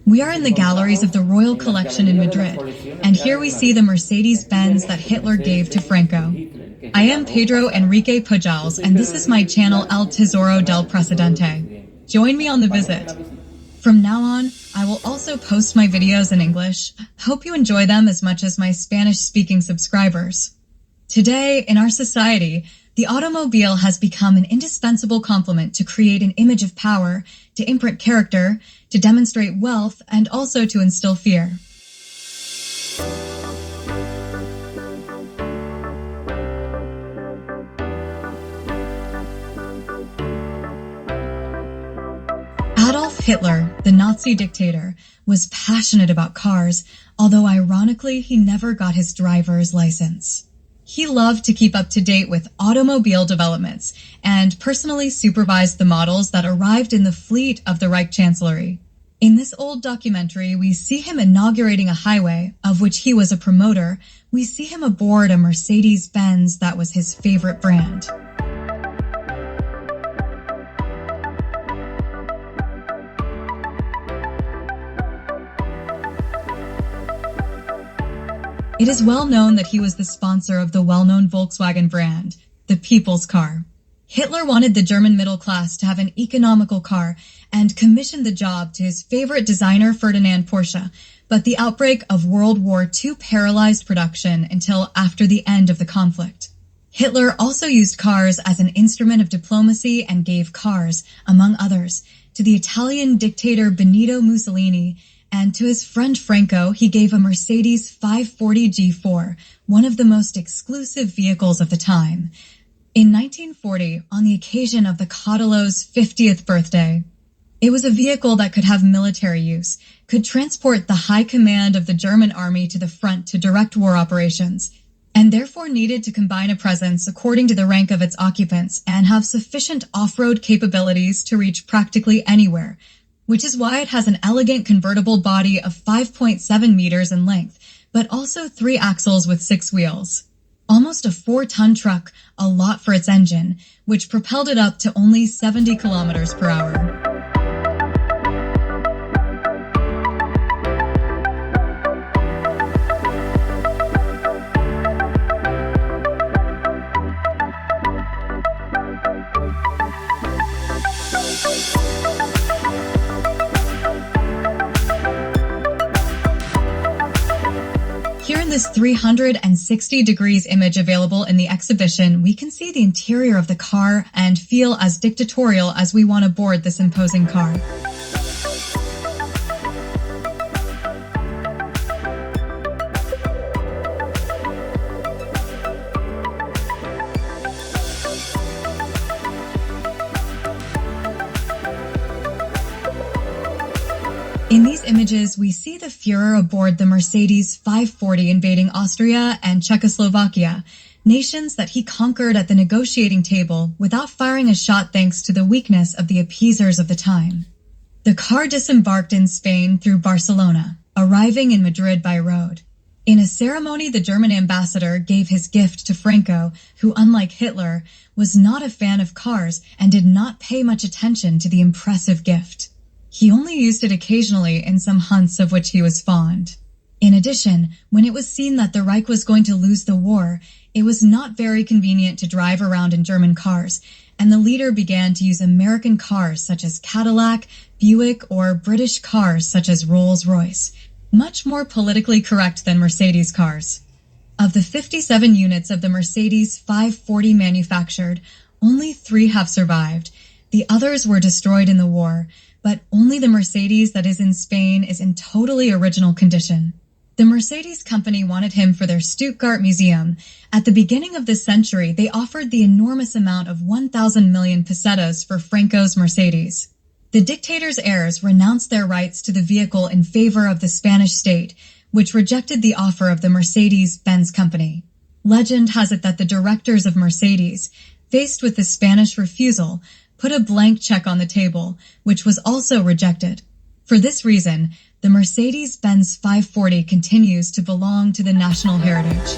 We are in the galleries of the Royal Collection in Madrid, and here we see the Mercedes Benz that Hitler gave to Franco. I am Pedro Enrique Pujals, and this is my channel El Tesoro del Presidente. Join me on the visit. From now on, I will also post my videos in English. Hope you enjoy them as much as my Spanish-speaking subscribers. Today, in our society, the automobile has become an indispensable complement to create an image of power, to imprint character, to demonstrate wealth, and also to instill fear. Adolf Hitler, the Nazi dictator, was passionate about cars, although ironically he never got his driver's license. He loved to keep up to date with automobile developments and personally supervised the models that arrived in the fleet of the Reich Chancellery. In this old documentary, we see him inaugurating a highway, of which he was a promoter. We see him aboard a Mercedes Benz that was his favorite brand. It is well known that he was the sponsor of the well-known Volkswagen brand, the people's car. Hitler wanted the German middle class to have an economical car and commissioned the job to his favorite designer Ferdinand Porsche, but the outbreak of World War II paralyzed production until after the end of the conflict. Hitler also used cars as an instrument of diplomacy and gave cars, among others, to the Italian dictator Benito Mussolini, and to his friend Franco, he gave a Mercedes 540 G4, one of the most exclusive vehicles of the time. In 1940, on the occasion of the Caudillo's 50th birthday, it was a vehicle that could have military use, could transport the high command of the German army to the front to direct war operations, and therefore needed to combine a presence according to the rank of its occupants and have sufficient off-road capabilities to reach practically anywhere, which is why it has an elegant convertible body of 5.7 meters in length, but also 3 axles with 6 wheels. Almost a 4-ton truck, a lot for its engine, which propelled it up to only 70 kilometers per hour. Here in this 360 degrees image available in the exhibition, we can see the interior of the car and feel as dictatorial as we want to board this imposing car. In these images, we see the Führer aboard the Mercedes 540 invading Austria and Czechoslovakia, nations that he conquered at the negotiating table without firing a shot thanks to the weakness of the appeasers of the time. The car disembarked in Spain through Barcelona, arriving in Madrid by road. In a ceremony, the German ambassador gave his gift to Franco, who, unlike Hitler, was not a fan of cars and did not pay much attention to the impressive gift. He only used it occasionally in some hunts of which he was fond. In addition, when it was seen that the Reich was going to lose the war, it was not very convenient to drive around in German cars, and the leader began to use American cars such as Cadillac, Buick, or British cars such as Rolls-Royce, much more politically correct than Mercedes cars. Of the 57 units of the Mercedes 540 manufactured, only 3 have survived. The others were destroyed in the war, but only the Mercedes that is in Spain is in totally original condition. The Mercedes company wanted him for their Stuttgart museum. At the beginning of this century, they offered the enormous amount of 1,000 million pesetas for Franco's Mercedes. The dictator's heirs renounced their rights to the vehicle in favor of the Spanish state, which rejected the offer of the Mercedes Benz company. Legend has it that the directors of Mercedes, faced with the Spanish refusal, put a blank check on the table, which was also rejected. For this reason, the Mercedes Benz 540 continues to belong to the national heritage.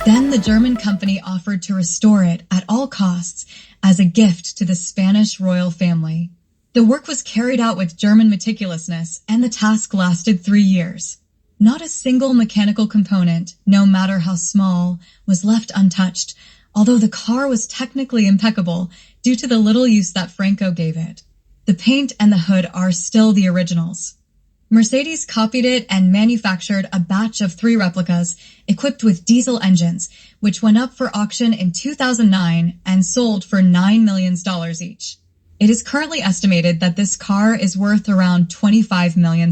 Then the German company offered to restore it at all costs as a gift to the Spanish royal family. The work was carried out with German meticulousness, and the task lasted 3 years. Not a single mechanical component, no matter how small, was left untouched, although the car was technically impeccable due to the little use that Franco gave it. The paint and the hood are still the originals. Mercedes copied it and manufactured a batch of 3 replicas equipped with diesel engines, which went up for auction in 2009 and sold for $9 million each. It is currently estimated that this car is worth around $25 million.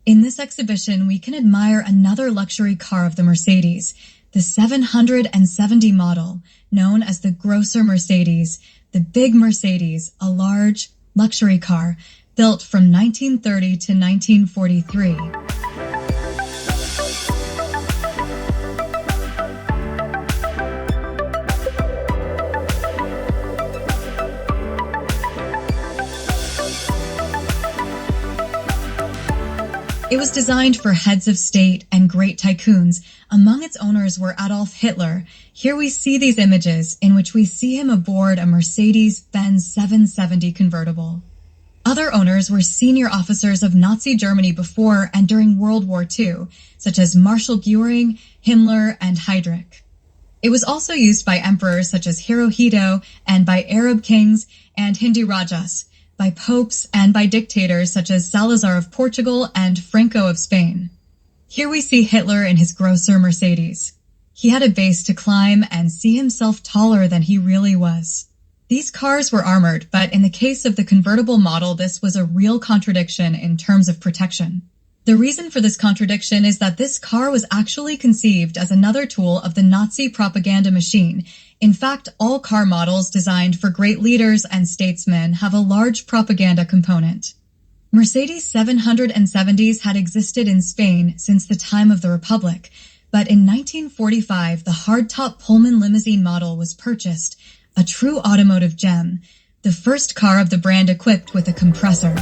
In this exhibition, we can admire another luxury car of the Mercedes, the 770 model, known as the Grosser Mercedes, the Big Mercedes, a large, luxury car built from 1930 to 1943. It was designed for heads of state and great tycoons. Among its owners were Adolf Hitler. Here we see these images in which we see him aboard a Mercedes Benz 770 convertible. Other owners were senior officers of Nazi Germany before and during World War II, such as Marshal Goering, Himmler, and Heydrich. It was also used by emperors such as Hirohito and by Arab kings and Hindu Rajas, by popes and by dictators such as Salazar of Portugal and Franco of Spain. Here we see Hitler in his Grosser Mercedes. He had a base to climb and see himself taller than he really was. These cars were armored, but in the case of the convertible model, this was a real contradiction in terms of protection. The reason for this contradiction is that this car was actually conceived as another tool of the Nazi propaganda machine. In fact, all car models designed for great leaders and statesmen have a large propaganda component. Mercedes 770s had existed in Spain since the time of the Republic, but in 1945 the hardtop Pullman limousine model was purchased, a true automotive gem, the first car of the brand equipped with a compressor.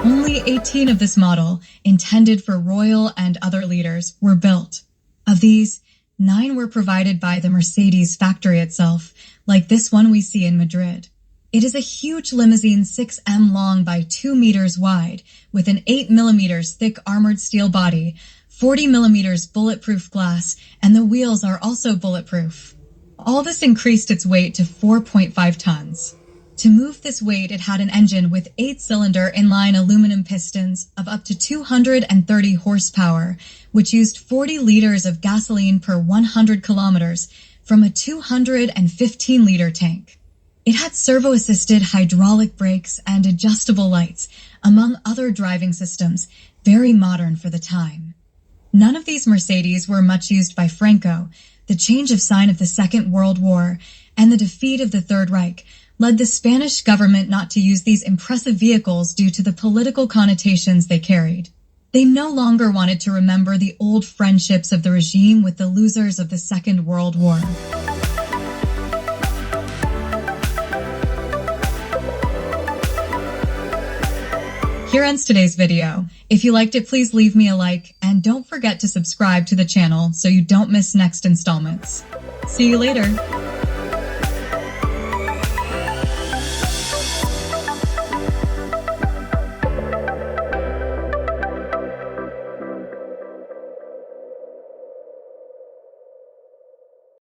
Only 18 of this model, intended for royal and other leaders, were built. Of these, 9 were provided by the Mercedes factory itself, like this one we see in Madrid. It is a huge limousine 6 m long by 2 meters wide, with an 8 millimeters thick armored steel body, 40 millimeters bulletproof glass, and the wheels are also bulletproof. All this increased its weight to 4.5 tons. To move this weight, it had an engine with 8-cylinder inline aluminum pistons of up to 230 horsepower, which used 40 liters of gasoline per 100 kilometers from a 215-liter tank. It had servo-assisted hydraulic brakes and adjustable lights, among other driving systems, very modern for the time. None of these Mercedes were much used by Franco. The change of sign of the Second World War and the defeat of the Third Reich led the Spanish government not to use these impressive vehicles due to the political connotations they carried. They no longer wanted to remember the old friendships of the regime with the losers of the Second World War. Here ends today's video. If you liked it, please leave me a like, and don't forget to subscribe to the channel so you don't miss next installments. See you later!